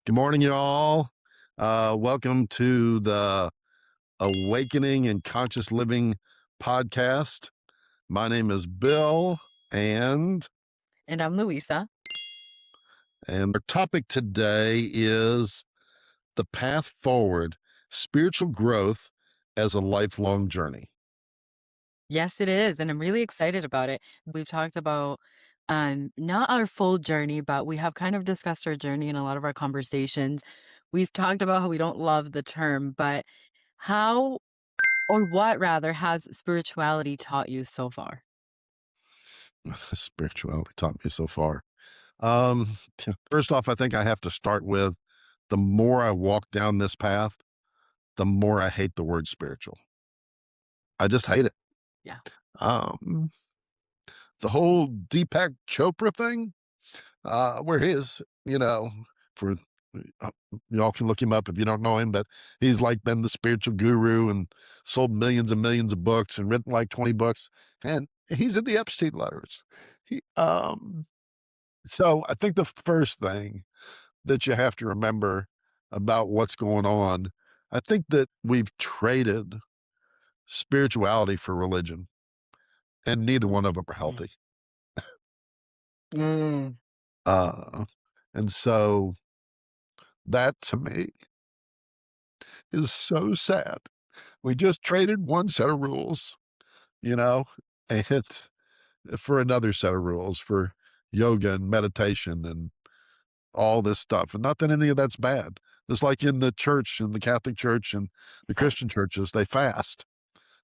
Good morning, y'all. Welcome to the Awakening and Conscious Living podcast. My name is Bill, and I'm Luisa. our topic today is the path forward, spiritual growth as a lifelong journey. Yes, it is, and I'm really excited about it. We've talked about not our full journey, but we have kind of discussed our journey in a lot of our conversations. We've talked about how we don't love the term, but how or what rather has spirituality taught you so far? Spirituality taught me so far. Um, First off, I think I have to start with the more I walk down this path, the more I hate the word spiritual. I just hate it. Yeah. Um, the whole Deepak Chopra thing, where his, for uh, y'all can look him up if you don't know him, but he's like been the spiritual guru and sold millions and millions of books and written like 20 books. And he's in the Epstein letters. He, so I think the first thing that you have to remember about what's going on, I think that we've traded spirituality for religion, and neither one of them are Mm. healthy. Mm. Uh, and so that to me is so sad. We just traded one set of rules, you know, and for another set of rules for yoga and meditation and all this stuff. And not that any of that's bad. Just like in the church, in the Catholic Church and the Christian churches, they fast,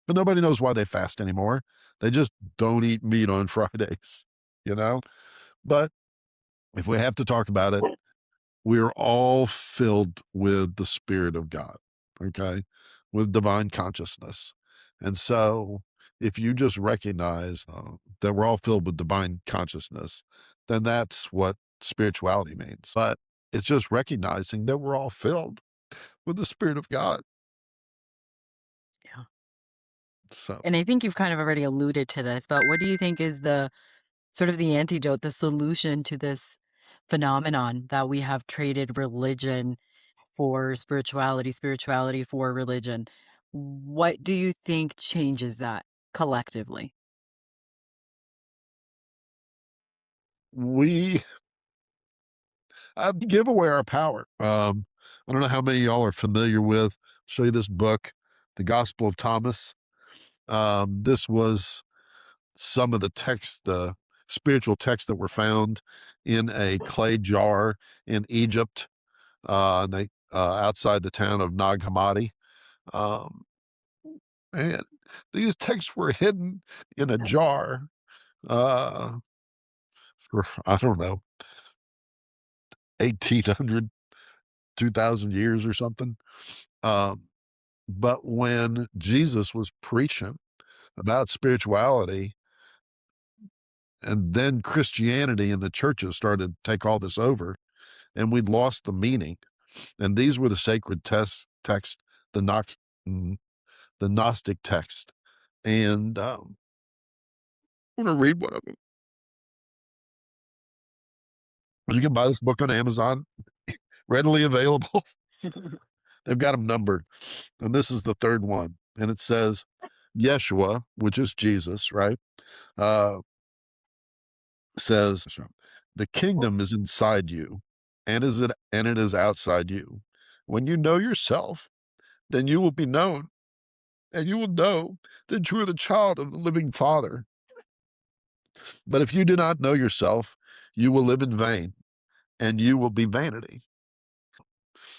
but nobody knows why they fast anymore. They just don't eat meat on Fridays, you know? But if we have to talk about it, we are all filled with the Spirit of God, okay, with divine consciousness. And so, if you just recognize that we're all filled with divine consciousness, then that's what spirituality means. But it's just recognizing that we're all filled with the Spirit of God. Yeah. So, And I think you've kind of already alluded to this, but what do you think is the sort of the antidote, the solution to this phenomenon that we have traded religion for spirituality, spirituality for religion? What do you think changes that collectively? we give away our power. I don't know how many of y'all are familiar with, show you this book, The Gospel of Thomas. This was some of the texts, the spiritual texts that were found in a clay jar in Egypt, they outside the town of Nag Hammadi. Um, and these texts were hidden in a jar uh, for, I don't know, 1800, 2000 years or something. Um, but when Jesus was preaching about spirituality, and then Christianity and the churches started to take all this over, and we'd lost the meaning. And these were the sacred text, the mm, the Gnostic text. And I'm going to read one of them. You can buy this book on Amazon, readily available. They've got them numbered. And this is the third one. And it says, Yeshua, which is Jesus, right? Uh, says, the kingdom is inside you, and it is outside you. When you know yourself, then you will be known, and you will know that you are the child of the living Father. But if you do not know yourself, you will live in vain, and you will be vanity.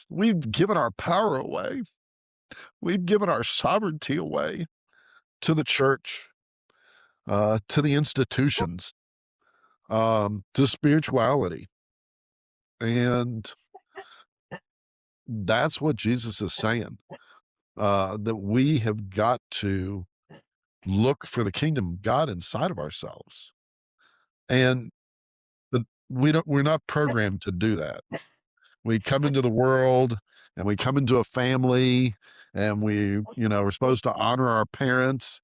We've given our power away. We've given our sovereignty away to the church, to the institutions, to spirituality. And that's what Jesus is saying, that we have got to look for the kingdom of God inside of ourselves. And but we're not programmed to do that. We come into the world and we come into a family, and we're supposed to honor our parents,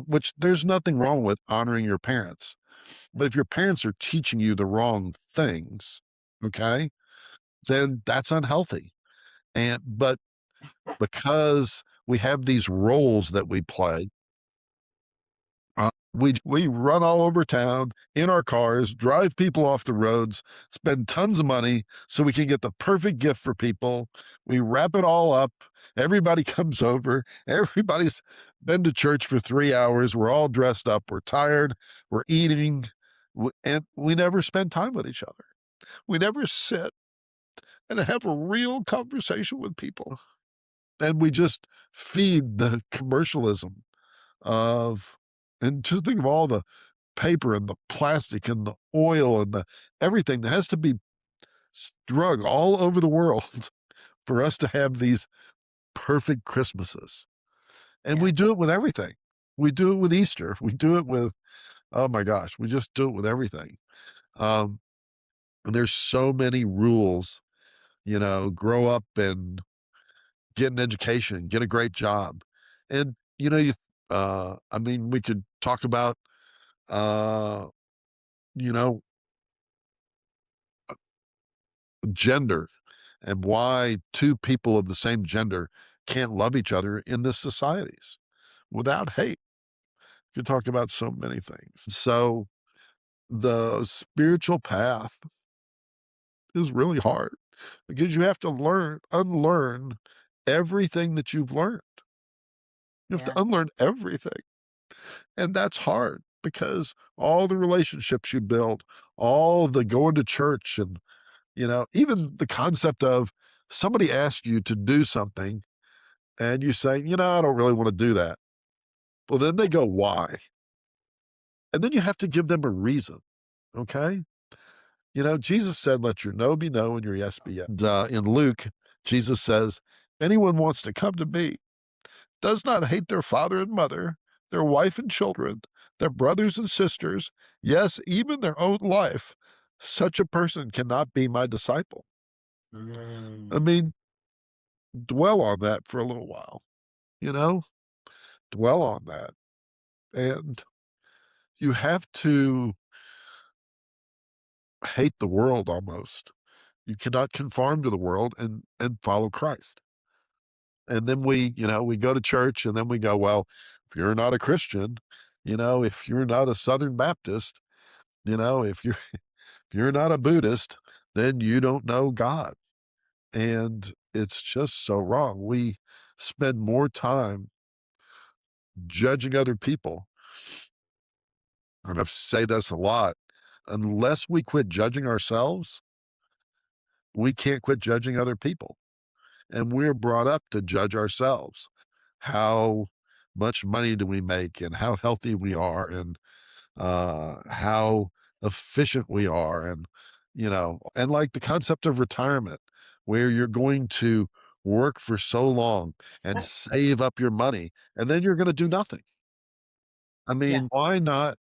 which there's nothing wrong with honoring your parents. But if your parents are teaching you the wrong things, okay, then that's unhealthy. But because we have these roles that we play, we run all over town in our cars, drive people off the roads, spend tons of money so we can get the perfect gift for people. We wrap it all up. Everybody comes over. Everybody's been to church for 3 hours. We're all dressed up. We're tired. We're eating, and we never spend time with each other. We never sit and have a real conversation with people. And we just feed the commercialism of, and just think of all the paper and the plastic and the oil and the everything that has to be drug all over the world for us to have these perfect Christmases. And Yeah. we do it with everything. We do it with Easter. We do it with, oh my gosh, we just do it with everything. Um, and there's so many rules, grow up and get an education, get a great job. And, I mean, we could talk about, uh, you know, gender and why two people of the same gender can't love each other in this societies without hate. You could talk about so many things. So the spiritual path is really hard because you have to unlearn everything that you've learned. You have to Yeah. unlearn everything. And that's hard because all the relationships you build, all the going to church, and, even the concept of somebody asks you to do something and you say, I don't really want to do that. Well, then they go, why? And then you have to give them a reason. Okay. Jesus said, let your no be no and your yes be yes. And, in Luke, Jesus says, anyone wants to come to me does not hate their father and mother, their wife and children, their brothers and sisters, yes, even their own life, such a person cannot be my disciple. I Mm. mean, dwell on that for a little while, you know, dwell on that. And you have to hate the world almost. You cannot conform to the world and follow Christ. And then we go to church and then we go, well, if you're not a Christian, if you're not a Southern Baptist, if you're not a Buddhist, then you don't know God. And it's just so wrong. We spend more time judging other people. And I say this a lot. Unless we quit judging ourselves, we can't quit judging other people. And we're brought up to judge ourselves. How much money do we make and how healthy we are and how efficient we are, and like the concept of retirement, where you're going to work for so long and save up your money, and then you're going to do nothing. I Yeah. mean, why not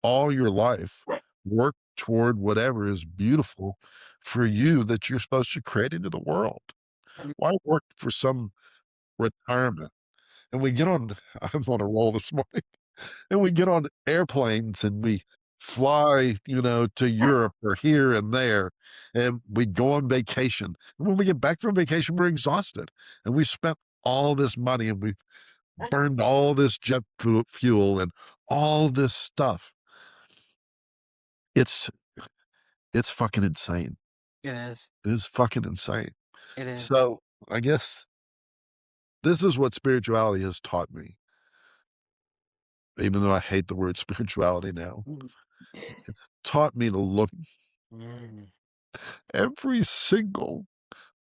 all your life work toward whatever is beautiful for you that you're supposed to create into the world? Why work for some retirement? And we get on, I'm on a roll this morning. And we get on airplanes and we fly, to Europe or here and there, and we go on vacation. And when we get back from vacation, we're exhausted, and we spent all this money and we've burned all this jet fuel and all this stuff. It's it's fucking insane. It is. It is fucking insane. It is. So I guess this is what spirituality has taught me, even though I hate the word spirituality now. Mm. It's taught me to look Mm. every single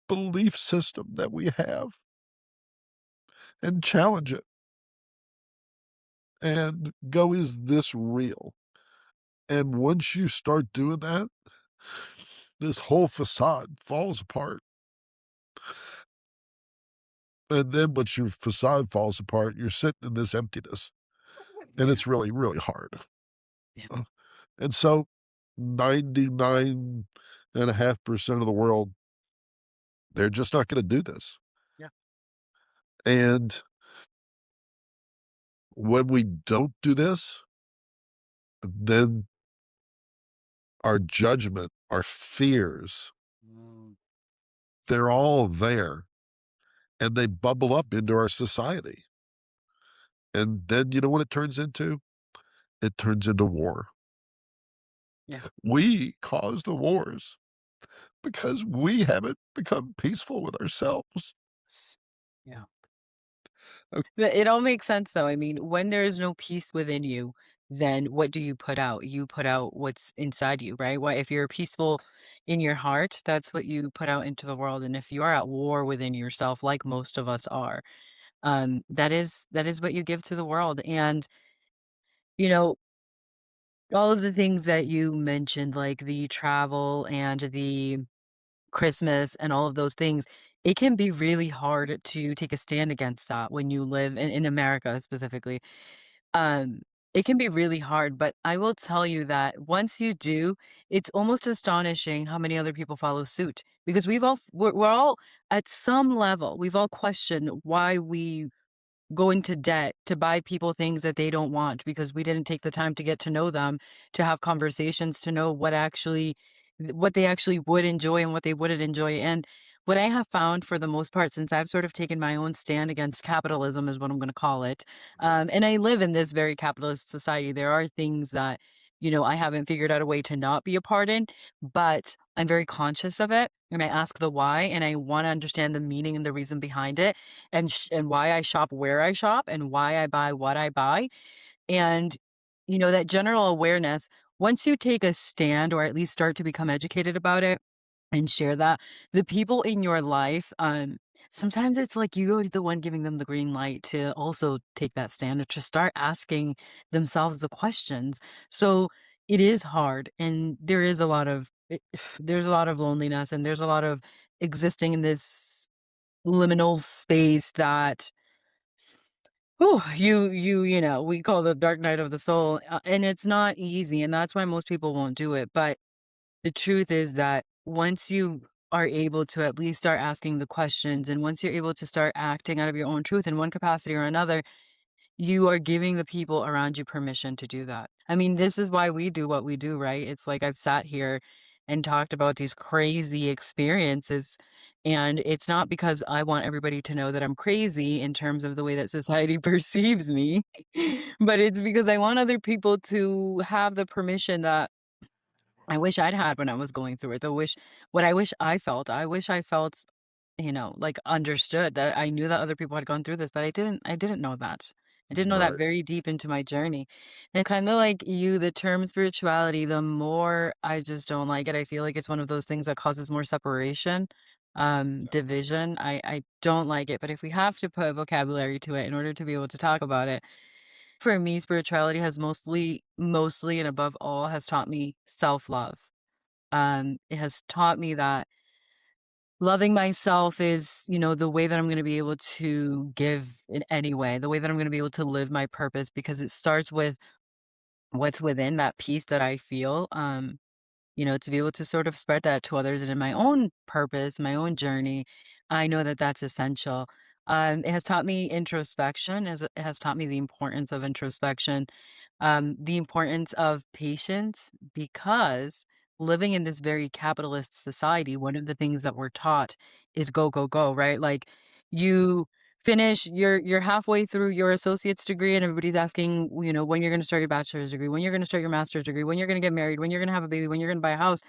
belief system that we have and challenge it and go, is this real? And once you start doing that, this whole facade falls apart. And then once your facade falls apart, you're sitting in this emptiness. And Yeah. it's really, really hard. Yeah. Uh, And so 99.5% of the world, they're just not going to do this. Yeah. And when we don't do this, then our judgment, our fears, Mm. they're all there and they bubble up into our society. And then you know what it turns into? It turns into war. Yeah. We cause the wars because we haven't become peaceful with ourselves. Yeah. Uh, It all makes sense though. I mean, when there is no peace within you, then what do you put out? You put out what's inside you, right? What if you're peaceful in your heart, that's what you put out into the world. And if you are at war within yourself, like most of us are, that is what you give to the world. And you know, all of the things that you mentioned, like the travel and the Christmas and all of those things, it can be really hard to take a stand against that when you live in America specifically. Um, it can be really hard, but I will tell you that once you do, it's almost astonishing how many other people follow suit because we're all at some level, we've all questioned why we go into debt to buy people things that they don't want because we didn't take the time to get to know them, to have conversations, to know what they actually would enjoy and what they wouldn't enjoy. And what I have found for the most part, since I've sort of taken my own stand against capitalism, is what I'm going to call it. And I live in this very capitalist society. There are things that, I haven't figured out a way to not be a part in, but I'm very conscious of it. And I ask the why, and I want to understand the meaning and the reason behind it and why I shop where I shop and why I buy what I buy. And, that general awareness, once you take a stand or at least start to become educated about it and share that, the people in your life, sometimes it's like you're the one giving them the green light to also take that stand or to start asking themselves the questions. So it is hard and there is a lot of there's a lot of loneliness and there's a lot of existing in this liminal space that we call the dark night of the soul, and it's not easy, and that's why most people won't do it, but the truth is that once you are able to at least start asking the questions, and once you're able to start acting out of your own truth in one capacity or another, you are giving the people around you permission to do that. I mean, this is why we do what we do, right? It's like I've sat here and talked about these crazy experiences, and it's not because I want everybody to know that I'm crazy in terms of the way that society perceives me, but it's because I want other people to have the permission that I wish I'd had when I was going through it. What I wish I felt. I wish I felt like, understood that I knew that other people had gone through this, but I didn't know that. I didn't know that right, very deep into my journey. And kinda like you, the term spirituality, the more I just don't like it, I feel like it's one of those things that causes more separation, division. I don't like it, but if we have to put vocabulary to it in order to be able to talk about it, for me, spirituality has mostly and above all, has taught me self-love. It has taught me that loving myself is, the way that I'm gonna be able to give in any way, the way that I'm gonna be able to live my purpose because it starts with what's within that peace that I feel, to be able to sort of spread that to others and in my own purpose, my own journey, I know that that's essential. It has taught me introspection, as it has taught me the importance of introspection, the importance of patience, because living in this very capitalist society, one of the things that we're taught is go, go, go, right? Like you you're halfway through your associate's degree and everybody's asking, when you're going to start your bachelor's degree, when you're going to start your master's degree, when you're going to get married, when you're going to have a baby, when you're going to buy a house.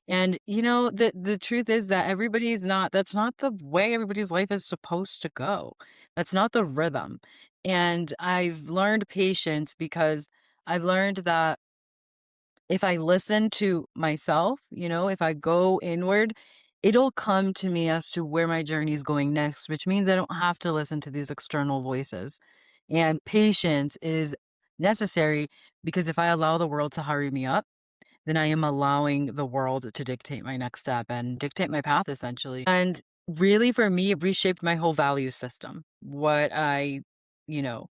And the truth is that that's not the way everybody's life is supposed to go. That's not the rhythm. And I've learned patience because I've learned that if I listen to myself, if I go inward, it'll come to me as to where my journey is going next, which means I don't have to listen to these external voices. And patience is necessary because if I allow the world to hurry me up, then I am allowing the world to dictate my next step and dictate my path essentially. And really for me, it reshaped my whole value system. You know,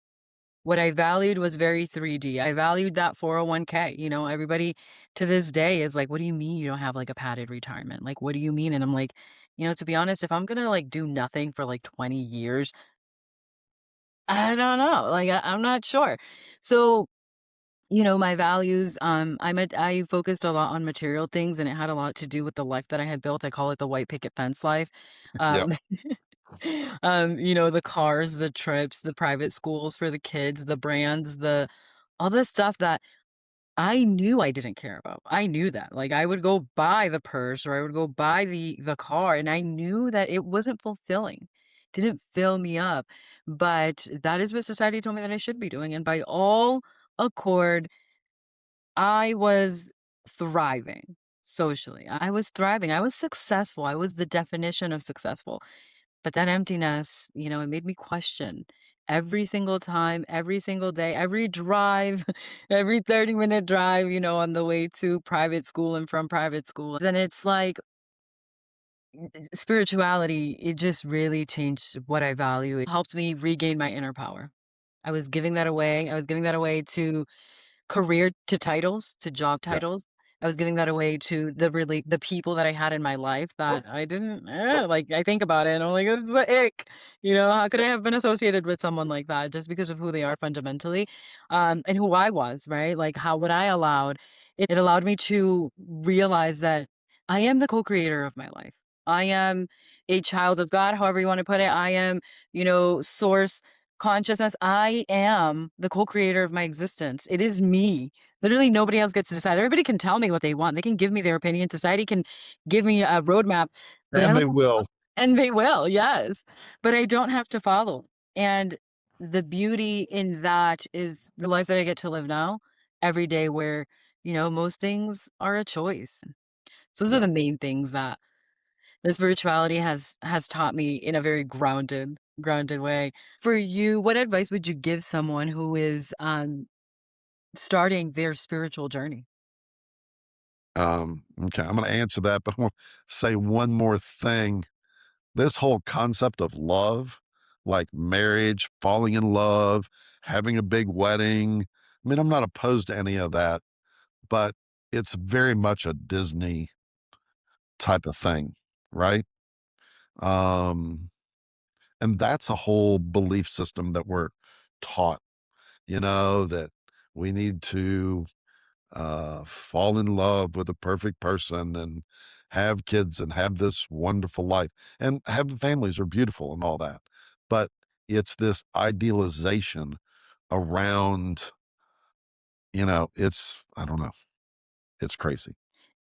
what I valued was very 3D. I valued that 401k. Everybody to this day is like, "What do you mean you don't have, like, a padded retirement? Like, what do you mean?" And I'm like, to be honest, if I'm gonna, like, do nothing for, like, 20 years, I don't know. Like, I'm not sure. So, My values, I focused a lot on material things, and it had a lot to do with the life that I had built. I call it the white picket fence life. Yeah. Um, the cars, the trips, the private schools for the kids, the brands, the all this stuff that I knew I didn't care about. I knew that. Like, I would go buy the purse or I would go buy the car, and I knew that it wasn't fulfilling. Didn't fill me up. But that is what society told me that I should be doing. And by all accord, I was thriving socially. I was thriving. I was successful. I was the definition of successful. But that emptiness, it made me question every single time, every single day, every drive, every 30-minute drive, on the way to private school and from private school. And it's like spirituality, it just really changed what I value. It helped me regain my inner power. I was giving that away. I was giving that away to career to titles, to job Yeah. titles. I was giving that away to the people that I had in my life that I didn't like, I think about it and I'm like, "It's the ick." How could I have been associated with someone like that just because of who they are fundamentally, and who I was, right? Like, how would I allowed it allowed me to realize that I am the co-creator of my life. I am a child of God, however you wanna put it. I am, source consciousness. I am the co-creator of my existence. It is me. Literally nobody else gets to decide. Everybody can tell me what they want. They can give me their opinion. Society can give me a roadmap, but I And don't they will. and they will, yes. But I don't have to follow. And the beauty in that is the life that I get to live now, every day where, most things are a choice. So those are Yeah. the main things that the spirituality has taught me in a very grounded way. For you, what advice would you give someone who is, starting their spiritual journey? Okay, I'm gonna answer that, but I wanna say one more thing. This whole concept of love, like marriage, falling in love, having a big wedding, I mean, I'm not opposed to any of that, but it's very much a Disney type of thing, right? Um, and that's a whole belief system that we're taught, that we need to fall in love with a perfect person and have kids and have this wonderful life and have families are beautiful and all that. But it's this idealization around, I don't know, it's crazy.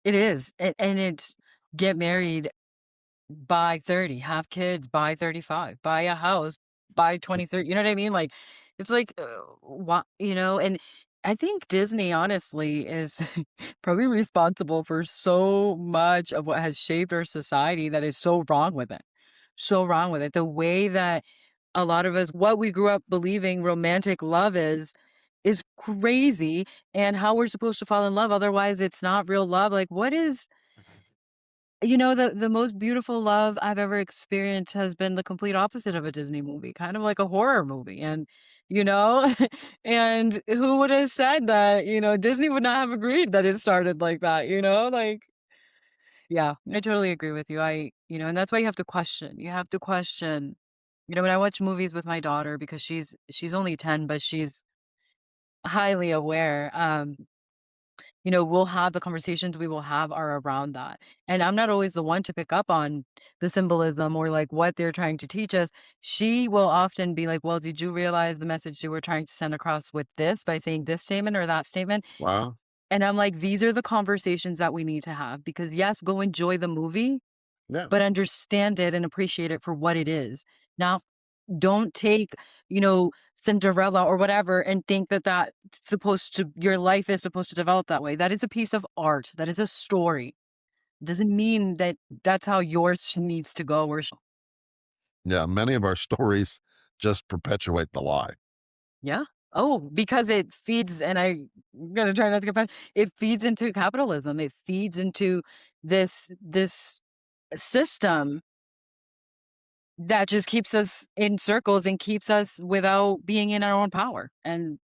It is, and it's get married by 30, have kids by 35, buy a house by 23, you know what I mean? Like, it's like, what, and I think Disney honestly is probably responsible for so much of what has shaped our society that is so wrong with it. So wrong with it. The way that a lot of us what we grew up believing romantic love is crazy, and how we're supposed to fall in love, otherwise it's not real love. Like, what is the most beautiful love I've ever experienced has been the complete opposite of a Disney movie, kind of like a horror movie, and, you know, and who would have said that, Disney would not have agreed that it started like that, like yeah, I totally agree with you. And that's why you have to question. You have to question, when I watch movies with my daughter because she's only 10, but she's highly aware. We'll have the conversations we will have are around that. And I'm not always the one to pick up on the symbolism or like what they're trying to teach us. She will often be like, "Well, did you realize the message you were trying to send across with this by saying this statement or that statement?" Wow. And I'm like, "These are the conversations that we need to have because yes, go enjoy the movie, Yeah. but understand it and appreciate it for what it is. Now, don't take, Cinderella or whatever and think that that's supposed to your life is supposed to develop that way. That is a piece of art. That is a story. Doesn't mean that that's how yours needs to go or Yeah. Many of our stories just perpetuate the lie. yeah. Oh, because it feeds and I'm gonna try not to get it feeds into capitalism. It feeds into this system that just keeps us in circles and keeps us without being in our own power. And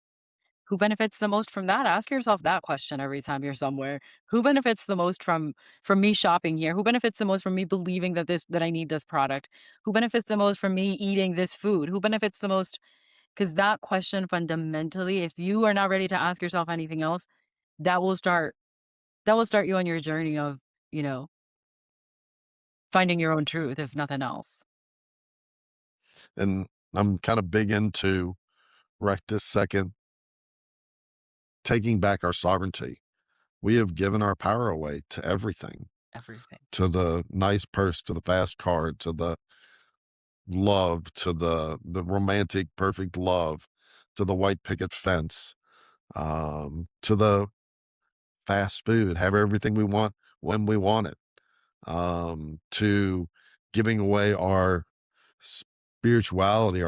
who benefits the most from that? Ask yourself that question every time you're somewhere. Who benefits the most from me shopping here? Who benefits the most from me believing that I need this product? Who benefits the most from me eating this food? Who benefits the most? Because that question fundamentally, if you are not ready to ask yourself anything else, that will start that will start you on your journey of, you know, finding your own truth, if nothing else. And I'm kind of big into right this second taking back our sovereignty. We have given our power away to everything, Everything. to the nice purse, to the fast car, to the love, to the romantic perfect love, to the white picket fence, to the fast food, have everything we want when we want it, to giving away our spirituality,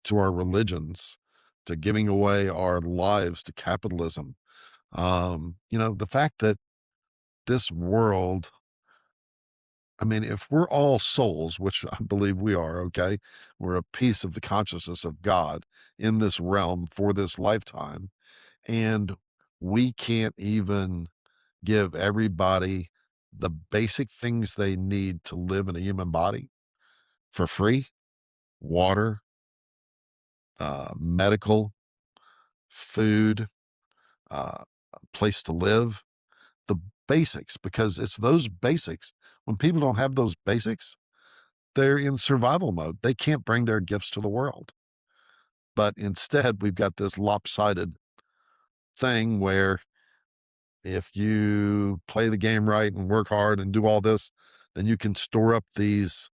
to our religions, to giving away our lives to capitalism. The fact that this world, I mean, if we're all souls, which I believe we are, okay, we're a piece of the consciousness of God in this realm for this lifetime, and we can't even give everybody the basic things they need to live in a human body for free: water, medical, food, a place to live, the basics, because it's those basics. When people don't have those basics, they're in survival mode. They can't bring their gifts to the world. But instead, we've got this lopsided thing where if you play the game right and work hard and do all this, then you can store up these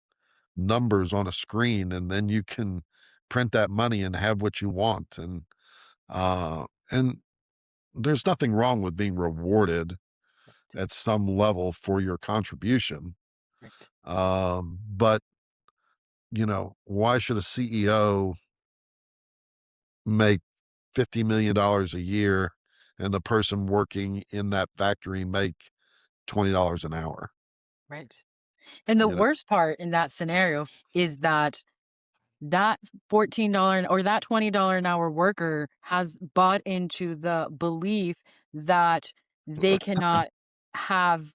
numbers on a screen, and then you can print that money and have what you want. And there's nothing wrong with being rewarded at some level for your contribution. Right. But why should a CEO make $50 million a year and the person working in that factory make $20 an hour? Right. And the You know, worst part in that scenario is that that $14 or that $20 an hour worker has bought into the belief that they cannot have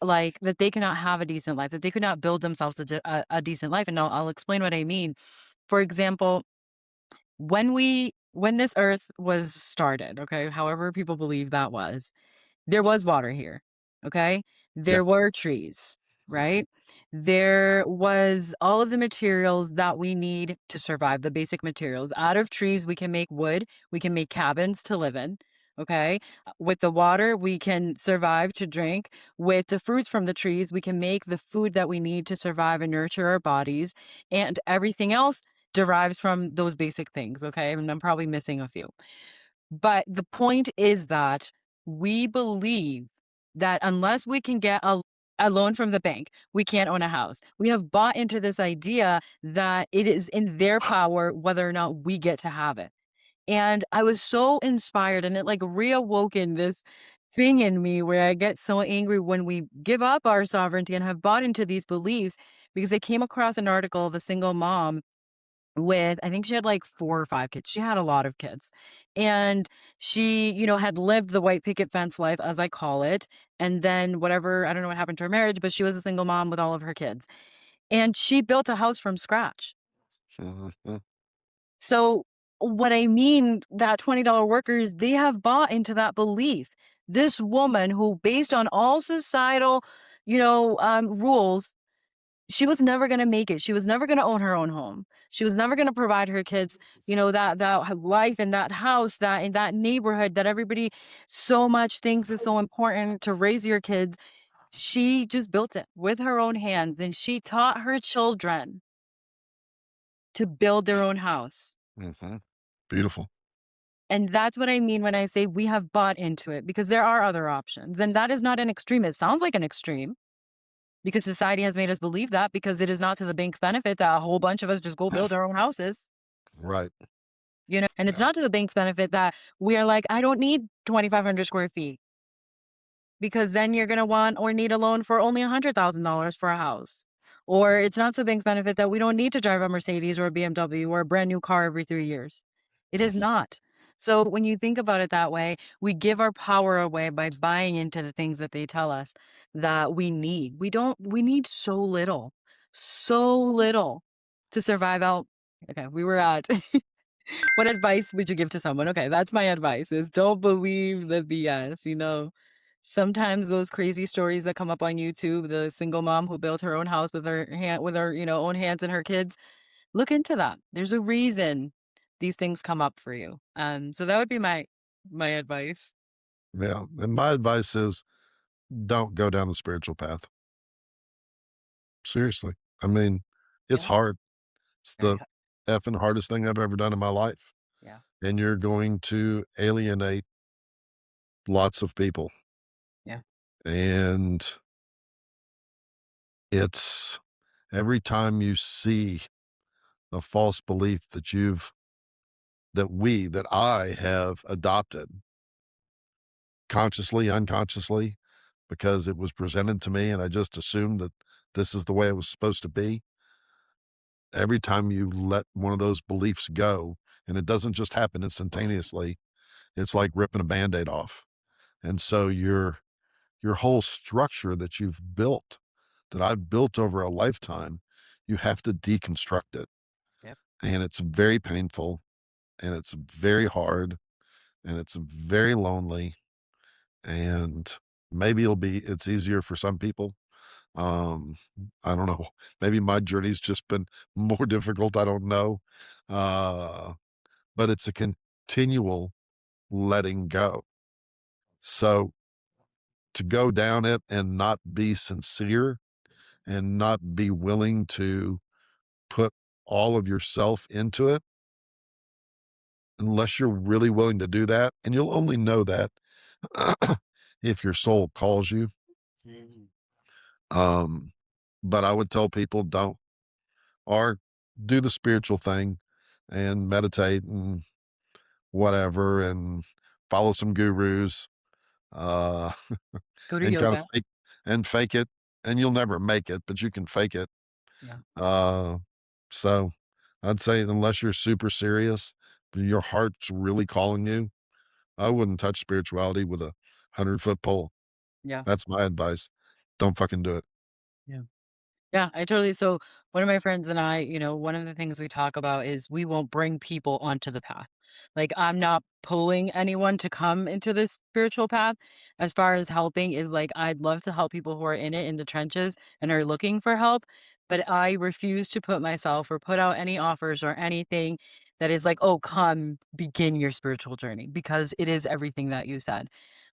that they cannot have a decent life, that they could not build themselves a decent life. And I'll explain what I mean. For example, when this earth was started, okay, however people believe that was, there was water here, okay? yeah. There were trees, right? There was all of the materials that we need to survive, the basic materials. Out of trees, we can make wood, we can make cabins to live in, okay? With the water, we can survive to drink. With the fruits from the trees, we can make the food that we need to survive and nurture our bodies. And everything else derives from those basic things, okay? And I'm probably missing a few. But the point is that we believe that unless we can get a loan from the bank, we can't own a house. We have bought into this idea that it is in their power whether or not we get to have it. And I was so inspired, and it like reawoken this thing in me where I get so angry when we give up our sovereignty and have bought into these beliefs, because I came across an article of a single mom with, I think she had like 4 or 5 kids. She had a lot of kids. And she, had lived the white picket fence life, as I call it. And then whatever, I don't know what happened to her marriage, but she was a single mom with all of her kids. And she built a house from scratch. Mhm. So what I mean, that $20 workers, they have bought into that belief. This woman who, based on all societal, rules, she was never gonna make it. She was never gonna own her own home. She was never gonna provide her kids, that life in that house, that in that neighborhood that everybody so much thinks is so important to raise your kids. She just built it with her own hands, and she taught her children to build their own house. Mhm. Beautiful. And that's what I mean when I say we have bought into it, because there are other options. And that is not an extreme. It sounds like an extreme, because society has made us believe that, because it is not to the bank's benefit that a whole bunch of us just go build our own houses, Right. and it's Yeah. not to the bank's benefit that we are like, I don't need 2,500 square feet, because then you're going to want or need a loan for only $100,000 for a house. Or it's not to the bank's benefit that we don't need to drive a Mercedes or a BMW or a brand new car every 3 years. It is not. So when you think about it that way, we give our power away by buying into the things that they tell us that we need. We need so little to survive out. Okay, we were at What advice would you give to someone? Okay, that's my advice is don't believe the BS, you know. Sometimes those crazy stories that come up on YouTube, the single mom who built her own house with her, own hands and her kids, look into that. There's a reason these things come up for you. So that would be my advice. Yeah, and my advice is don't go down the spiritual path. Seriously. I mean, it's Yeah, hard. It's very the hard. effing hardest thing I've ever done in my life, Yeah, and you're going to alienate lots of people, yeah, and it's every time you see a false belief that I have adopted consciously, unconsciously, because it was presented to me and I just assumed that this is the way it was supposed to be. Every time you let one of those beliefs go, and it doesn't just happen instantaneously, it's like ripping a Band-Aid off. And so your whole structure that you've built, that I've built over a lifetime, you have to deconstruct it. yep, And it's very painful and it's very hard and it's very lonely. And maybe it's easier for some people. Um, I don't know. Maybe my journey's just been more difficult. I don't know. Uh, but it's a continual letting go. So to go down it and not be sincere and not be willing to put all of yourself into it, unless you're really willing to do that, and you'll only know that if your soul calls you. mhm, Um, but I would tell people don't, or do the spiritual thing and meditate and whatever and follow some gurus, uh, go to and kind of yoga. fake it, and you'll never make it, but you can fake it. Yeah, Uh, so I'd say unless you're super serious, your heart's really calling you, I wouldn't touch spirituality with a 100-foot pole. yeah, That's my advice. Don't fucking do it. yeah. Yeah, I totally so one of my friends and I, one of the things we talk about is we won't bring people onto the path. Like I'm not pulling anyone to come into this spiritual path. As far as helping is like I'd love to help people who are in it in the trenches and are looking for help, but I refuse to put myself or put out any offers or anything that is like, "Oh, come begin your spiritual journey," because it is everything that you said.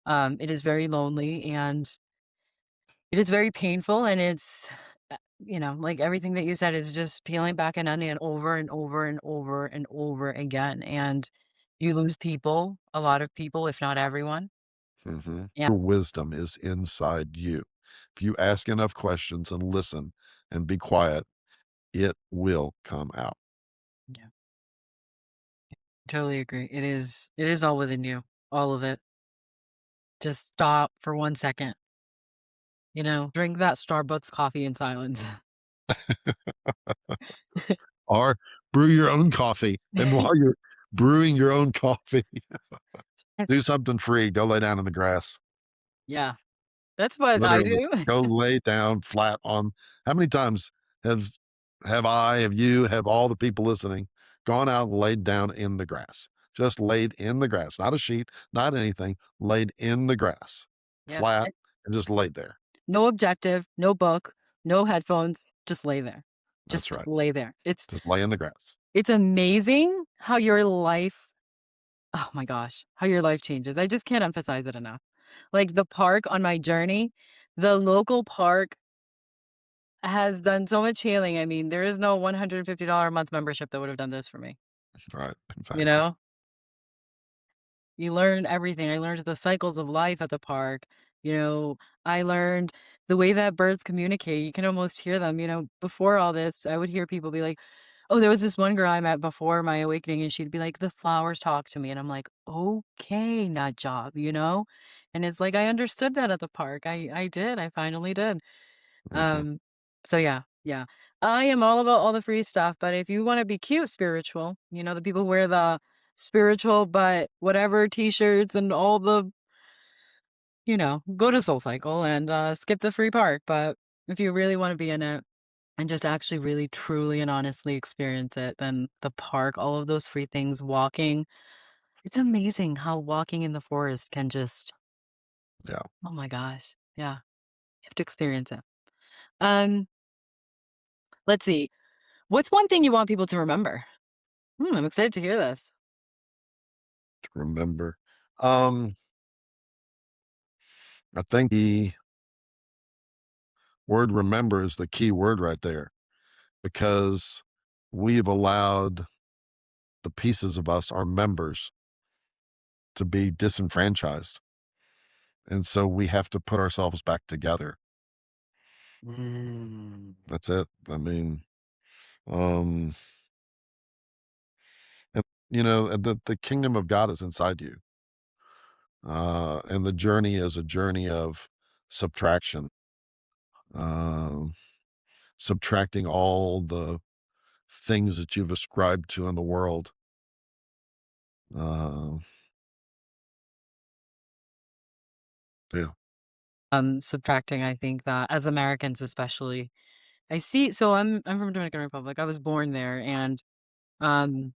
It is very lonely and it is very painful and it's like everything that you said is just peeling back an onion over and over and over and over again, and you lose people, a lot of people, if not everyone. Yeah, Your wisdom is inside you. If you ask enough questions and listen and be quiet, it will come out. yeah, totally agree. It is all within you, all of it. Just stop for 1 second, drink that Starbucks coffee in silence. Or brew your own coffee. And while you're brewing your own coffee, do something free. Go lay down in the grass. Yeah, that's what I Literally, do. go lay down flat on. How many times have have you, have all the people listening gone out and laid down in the grass? Just laid in the grass, not a sheet, not anything, laid in the grass, Yeah, flat, and just laid there. no objective, no book, no headphones, just lay there. That's Just right. lay there. Just lay in the grass. It's amazing how your life oh my gosh, how your life changes. I just can't emphasize it enough. Like the park on my journey, the local park has done so much healing. I mean, there is no $150 a month membership that would have done this for me. Right. You Exactly. know? You learn everything. I learned the cycles of life at the park. You know, I learned the way that birds communicate. You can almost hear them. Before all this, I would hear people be like, "Oh, there was this one girl I met before my awakening, and she'd be like, 'The flowers talk to me.'" And I'm like, "Okay, nut job." And it's like I understood that at the park. I did. I finally did. Hmm. Um, so yeah, yeah. I am all about all the free stuff, but if you wanna be cute spiritual, the people wear the spiritual but whatever t-shirts and all go to SoulCycle and, skip the free park, but if you really wanna be in it, and just actually really truly and honestly experience it. Then the park, all of those free things, walking. It's amazing how walking in the forest can just, Yeah. oh my gosh. Yeah, you have to experience it. Um, let's see. What's one thing you want people to remember? I'm excited to hear this. To remember. Um, I think the word remember is the key word right there because we've allowed the pieces of us, our members, to be disenfranchised. And so we have to put ourselves back together. Mm. That's it. I mean, um, and, the kingdom of God is inside you. And the journey is a journey of subtraction, um, subtracting all the things that you've ascribed to in the world. Uh, yeah. Subtracting, I think that as Americans especially, I see so I'm from Dominican Republic. I was born there and um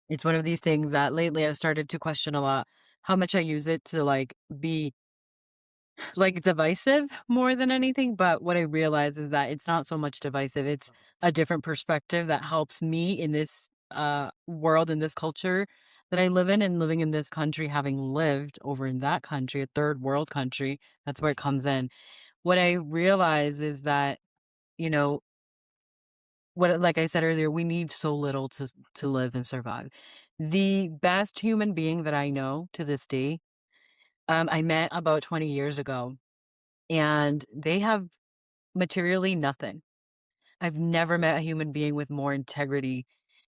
it's one of these things that lately I've started to question a lot how much I use it to be divisive more than anything, but what I realize is that it's not so much divisive. It's a different perspective that helps me in this world, in this culture that I live in and living in this country, having lived over in that country, a third world country. That's where it comes in. What I realize is that, you know, what like I said earlier, we need so little to live and survive. The best human being that I know to this day, I met about 20 years ago, and they have materially nothing. I've never met a human being with more integrity,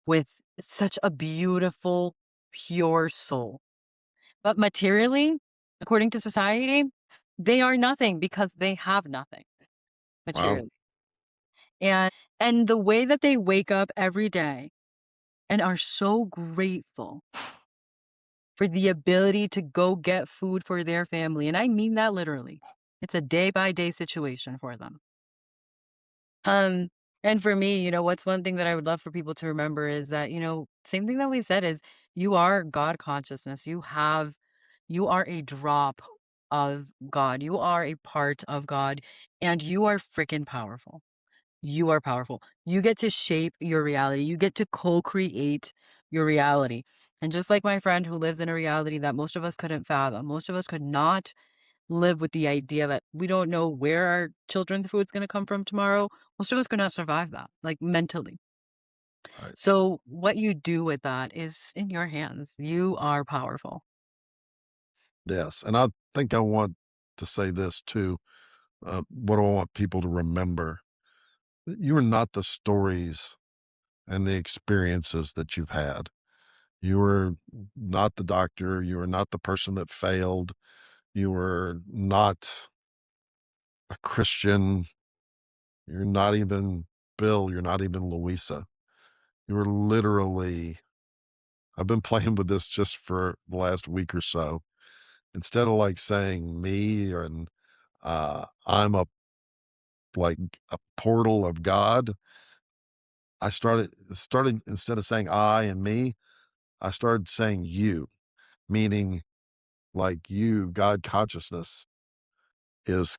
with such a beautiful, pure soul. But materially, according to society, they are nothing because they have nothing Wow. materially. And the way that they wake up every day and are so grateful for the ability to go get food for their family, and I mean that literally. It's a day by day situation for them. Um, and for me, what's one thing that I would love for people to remember is that, same thing that we said is you are God consciousness. You are a drop of God. You are a part of God and you are freaking powerful. You are powerful. You get to shape your reality. You get to co-create your reality. And just like my friend who lives in a reality that most of us couldn't fathom, most of us could not live with the idea that we don't know where our children's food's gonna come from tomorrow, most of us could not survive that, like, mentally. Right. So, what you do with that is in your hands. You are powerful. Yes. And I think I want to say this too. What do I want people to remember? You are not the stories and the experiences that you've had. You were not the doctor. You were not the person that failed. You were not a Christian. You're not even Bill. You're not even Luisa. You were literally, I've been playing with this just for the last week or so. Instead of like saying me and I'm like a portal of God, I started instead of saying I and me, I started saying you, meaning like you, God consciousness is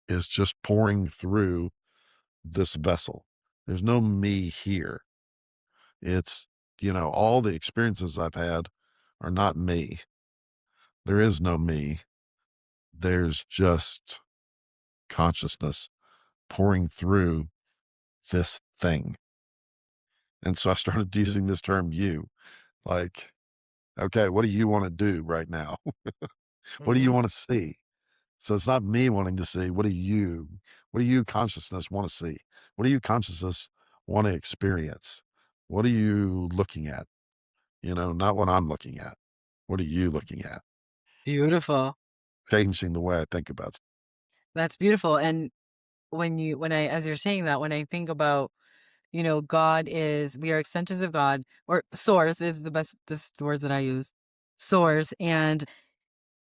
is just pouring through this vessel. There's no me here. It's, all the experiences I've had are not me. There is no me. There's just consciousness pouring through this thing. And so I started using this term you. Like, okay, what do you want to do right now? What do you Mhm. want to see? So it's not me wanting to see. What do you consciousness want to see? What do you consciousness want to experience? What are you looking at? Not what I'm looking at. What are you looking at? Beautiful. Changing the way I think about it. That's beautiful, and when I as you're saying that, when I think about, God is we are extensions of God, or source is the best this is the words that I use. Source, and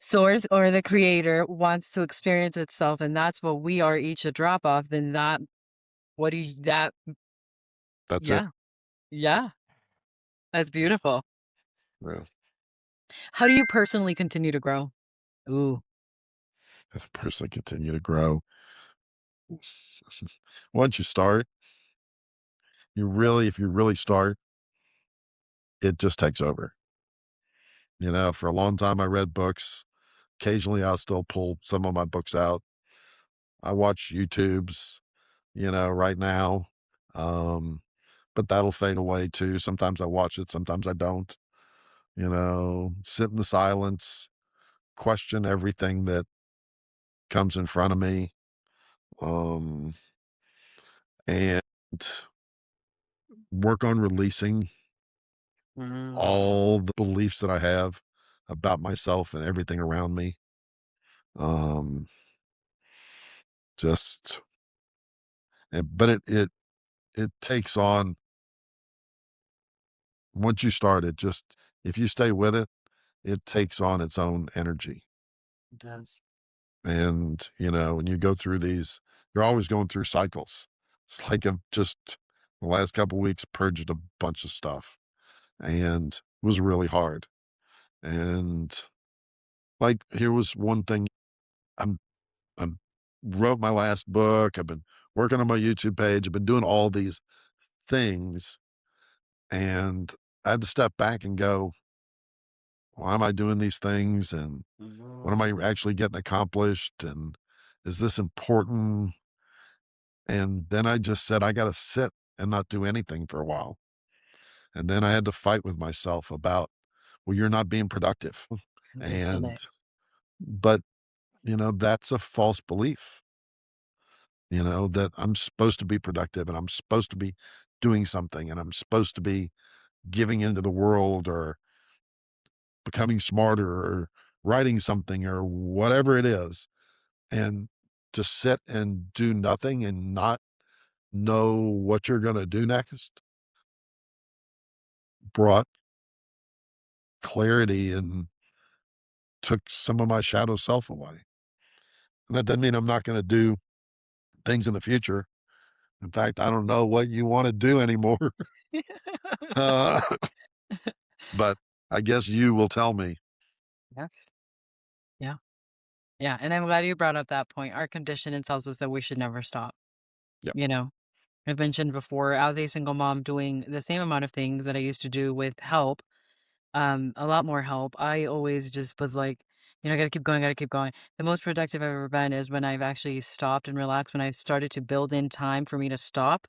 source or the creator wants to experience itself, and that's what we are each a drop off, then that what do you that That's it. yeah, yeah, that's beautiful. Yeah. How do you personally continue to grow? Ooh, Personally continue to grow. Once you start, if you really start, it just takes over. For a long time, I read books. Occasionally, I'll still pull some of my books out. I watch YouTubes, right now. Um, but that'll fade away too. Sometimes I watch it, sometimes I don't. Sit in the silence, question everything that comes in front of me. Um, and work on releasing mm, all the beliefs that I have about myself and everything around me. Um, just, but it takes on once you start it. Just if you stay with it, it takes on its own energy. it does. And when you go through these, you're always going through cycles. It's like I've just the last couple weeks purged a bunch of stuff, and it was really hard. And like here was one thing. I'm I'm wrote my last book. I've been working on my YouTube page. I've been doing all these things, and I had to step back and go, why am I doing these things? And what am I actually getting accomplished? And is this important? And then I just said, I got to sit and not do anything for a while. And then I had to fight with myself about, well, you're not being productive. And, but, that's a false belief, that I'm supposed to be productive and I'm supposed to be doing something and I'm supposed to be giving into the world or becoming smarter or writing something or whatever it is. And to sit and do nothing and not know what you're going to do next brought clarity and took some of my shadow self away. And that doesn't mean I'm not going to do things in the future. In fact, I don't know what you want to do anymore. uh, but I guess you will tell me. Yes. Yeah. Yeah. And I'm glad you brought up that point. Our condition it tells us that we should never stop. Yep. You know, I've mentioned before, as a single mom doing the same amount of things that I used to do with help, a lot more help. I always just was like, gotta keep going, gotta keep going. The most productive I've ever been is when I've actually stopped and relaxed, when I started to build in time for me to stop.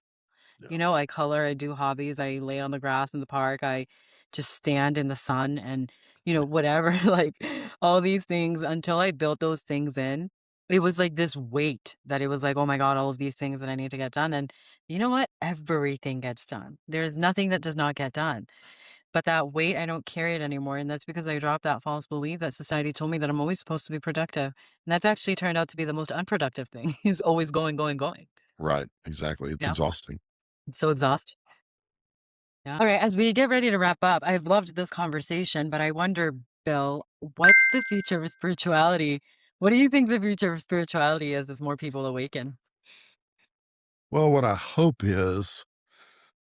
Yeah. I color, I do hobbies, I lay on the grass in the park, I just stand in the sun and, Nice. whatever, like all these things until I built those things in. It was like this weight that it was like, oh my God, all of these things that I need to get done. And you know what? Everything gets done. There's nothing that does not get done. But that weight, I don't carry it anymore. And that's because I dropped that false belief that society told me that I'm always supposed to be productive. And that's actually turned out to be the most unproductive thing is always going, going, going. Right. Exactly. It's Yeah. exhausting. It's so exhausting. Yeah. All right, as we get ready to wrap up, I've loved this conversation, but I wonder, Bill, what's the future of spirituality? What do you think the future of spirituality is as more people awaken? Well, what I hope is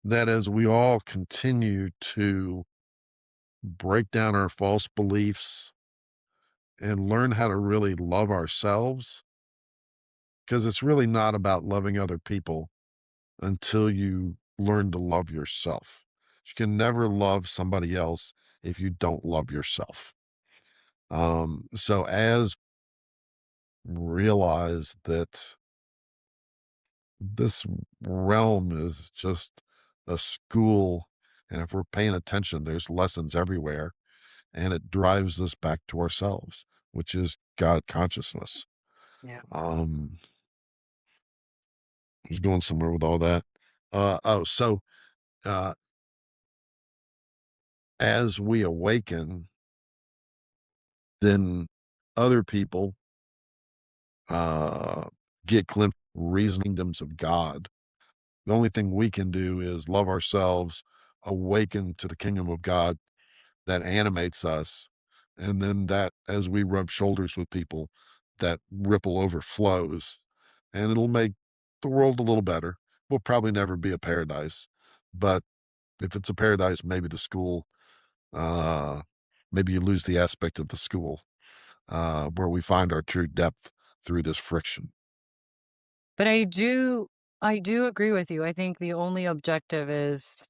that as we all continue to break down our false beliefs and learn how to really love ourselves, because it's really not about loving other people until you learn to love yourself. You can never love somebody else if you don't love yourself. So as realize that this realm is just a school, and if we're paying attention, there's lessons everywhere, and it drives us back to ourselves, which is God consciousness. Yeah. Um, I was going somewhere with all that. So uh, as we awaken, then other people uh, get glimpse reasonings of God. The only thing we can do is love ourselves, awaken to the kingdom of God that animates us, And then that, as we rub shoulders with people, that ripple overflows, and it'll make the world a little better. Will probably never be a paradise, but if it's a paradise, maybe the school, uh, maybe you lose the aspect of the school, where we find our true depth through this friction. But I do agree with you. I think the only objective is,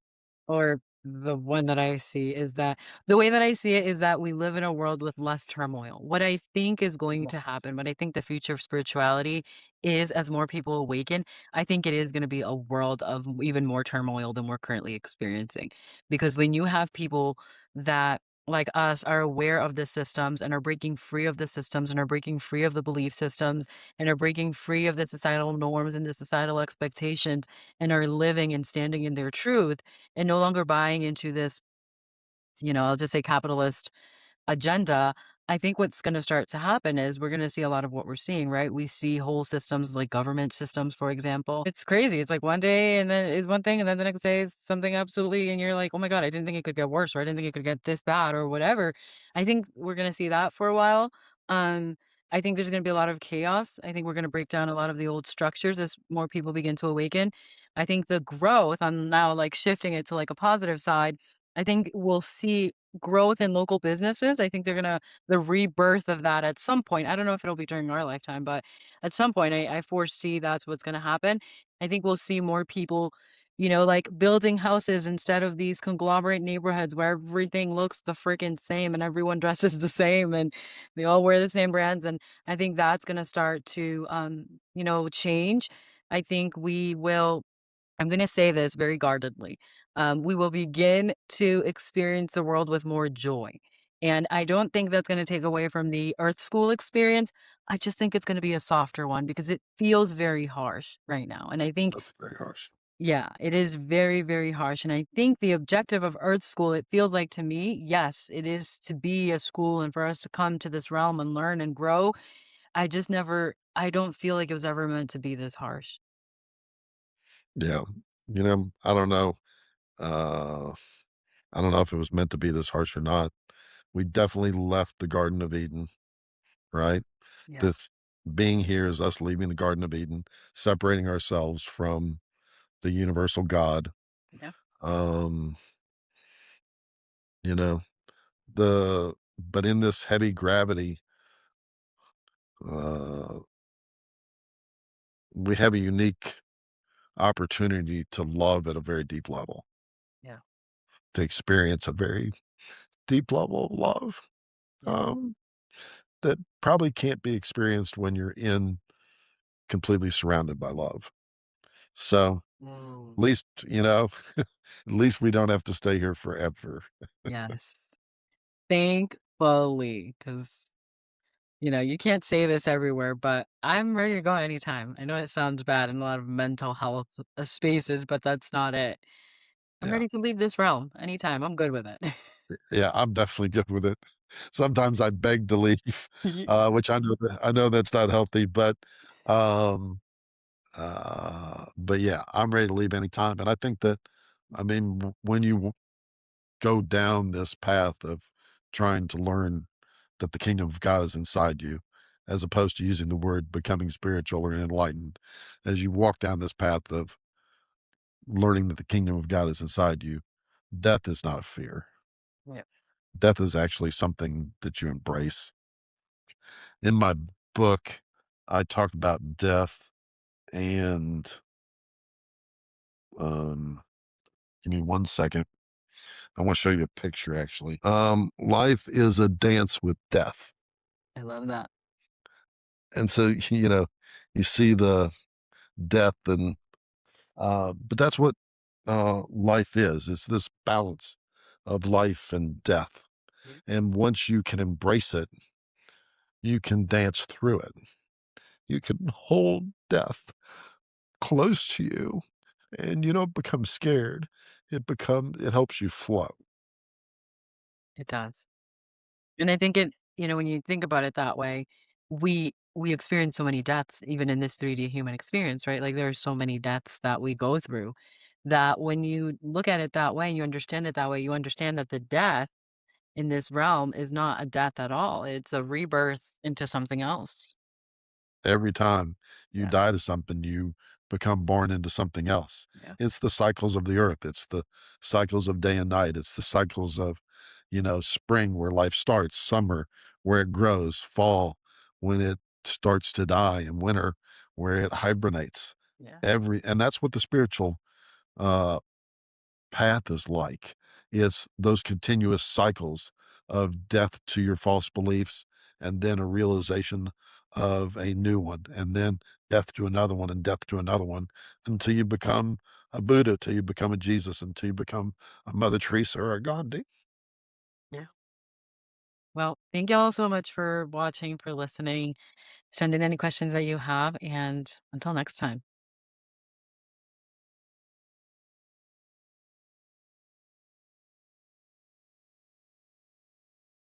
or the one that I see is that the way that I see it is that we live in a world with less turmoil. What I think is going to happen, what I think the future of spirituality is as more people awaken, I think it is going to be a world of even more turmoil than we're currently experiencing. Because when you have people that like us are aware of the systems and are breaking free of the systems and are breaking free of the belief systems and are breaking free of the societal norms and the societal expectations and are living and standing in their truth and no longer buying into this, I'll just say capitalist agenda, I think what's gonna start to happen is we're gonna see a lot of what we're seeing, right? We see whole systems like government systems, for example. It's crazy. It's like one day and then is one thing, and then the next day is something absolutely, and you're like, oh my God, I didn't think it could get worse, or I didn't think it could get this bad, or whatever. I think we're gonna see that for a while. Um, I think there's gonna be a lot of chaos. I think we're gonna break down a lot of the old structures as more people begin to awaken. I think the growth, I'm now like shifting it to like a positive side. I think we'll see growth in local businesses. I think they're gonna the rebirth of that at some point. I don't know if it'll be during our lifetime, but at some point, I foresee that's what's gonna happen. I think we'll see more people, like building houses instead of these conglomerate neighborhoods where everything looks the freaking same and everyone dresses the same and they all wear the same brands. And I think that's gonna start to, change. I think we will I'm going to say this very guardedly. We will begin to experience a world with more joy. And I don't think that's going to take away from the Earth School experience. I just think it's going to be a softer one because it feels very harsh right now. And I think, That's very harsh. yeah, it is very, very harsh. And I think the objective of Earth School, it feels like to me, yes, it is to be a school and for us to come to this realm and learn and grow. I don't feel like it was ever meant to be this harsh. Yeah. I don't know. Uh, I don't know if it was meant to be this harsh or not. We definitely left the Garden of Eden, right? Yeah. The being here is us leaving the Garden of Eden, separating ourselves from the universal God. Yeah. Um, you know, but in this heavy gravity, uh, we have a unique opportunity to love at a very deep level, Yeah. to experience a very deep level of love. Yeah. Um, that probably can't be experienced when you're in completely surrounded by love. So Mm. at least, at least we don't have to stay here forever. Yes. Thankfully, because you can't say this everywhere, but I'm ready to go anytime. I know it sounds bad in a lot of mental health, spaces, but that's not it. I'm Yeah. ready to leave this realm anytime. I'm good with it. Yeah, I'm definitely good with it. Sometimes I beg to leave, Ye which I know that's not healthy, um, but yeah, I'm ready to leave anytime. And I think that, I mean, when you go down this path of trying to learn that the kingdom of God is inside you, as opposed to using the word becoming spiritual or enlightened, as you walk down this path of learning that the kingdom of God is inside you, death is not a fear. Yeah, Death is actually something that you embrace. In my book, I talk about death and, um, give me 1 second. I want to show you a picture actually. Life is a dance with death. I love that. And so, you see the death but that's what, life is. It's this balance of life and death. Yeah, And once you can embrace it, you can dance through it. You can hold death close to you and you don't become scared. It helps you flow. it does. And I think when you think about it that way, we experience so many deaths even in this 3D human experience, right? Like there are so many deaths that we go through that when you look at it that way and you understand it that way, you understand that the death in this realm is not a death at all. It's a rebirth into something else. Every time you Yeah. die to something, you become born into something else. Yeah. It's the cycles of the earth. It's the cycles of day and night. It's the cycles of, spring where life starts, summer where it grows, fall when it starts to die, and winter where it hibernates. Yeah. And that's what the spiritual uh path is like. It's those continuous cycles of death to your false beliefs and then a realization of a new one, and then death to another one and death to another one until you become a Buddha, till you become a Jesus, until you become a Mother Teresa or a Gandhi. Yeah. Well, thank you all so much for watching, for listening. Send in any questions that you have, and until next time.